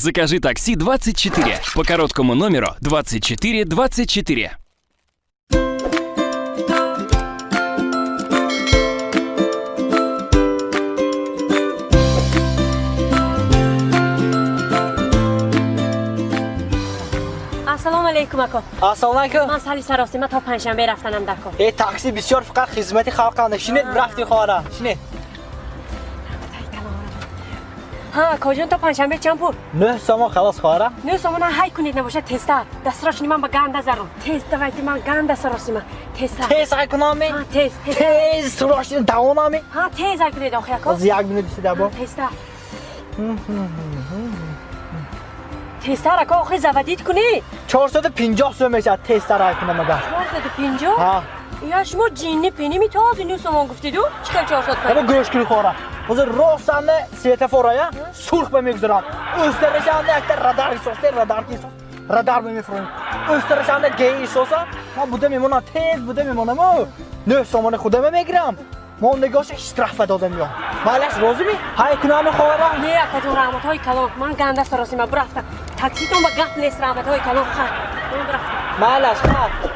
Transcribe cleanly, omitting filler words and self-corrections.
Закажи такси 24 по короткому номеру 2424. السلام علیکم اکا. السلام علیکم. من سالی سراسی من تا پنجشنبه رفتنم در کار. ای تاکسی بسیار فقط خدمت خلق شینید رفتی خواهر شینید. ها کجا تا پنجشنبه چند پول؟ 9 سوم خلاص خواهر. 9 سوم های کنید نباشه تستا. دستراش من با گنده زارم. تست وقتی من گنده سراسی من. تستا. تست اکنامی. ها تست. تست سراش داونامی. ها تست کنید آخه اکا. از یک منو دیسته دبا. تستا. تستا را که آخه زودید کنی 450 سوم میشه تست را کنم مگه 450 ها یا شما جینی پینی می تازه 9 سوم گفتید چیکار 450 اما گوش کنی خورا بازه راستانه سیتفورا سرخ بمیگذارم استرشانده اکتر رادار سوسته رادار کی سوس رادار بمیفرون استرشانده گی سوسا ما بوده میمونم تیز بوده میمونم 9 سوم خودم میگیرم ما نگاش اشتراف دادم یا مالش روزی می های کنام خورا نه اکا جون رحمت های کلام من گنده سراسی من برفتم تاکسی تو با گپ نیست رحمت های کلام خواهد من برفتم مالش خواهد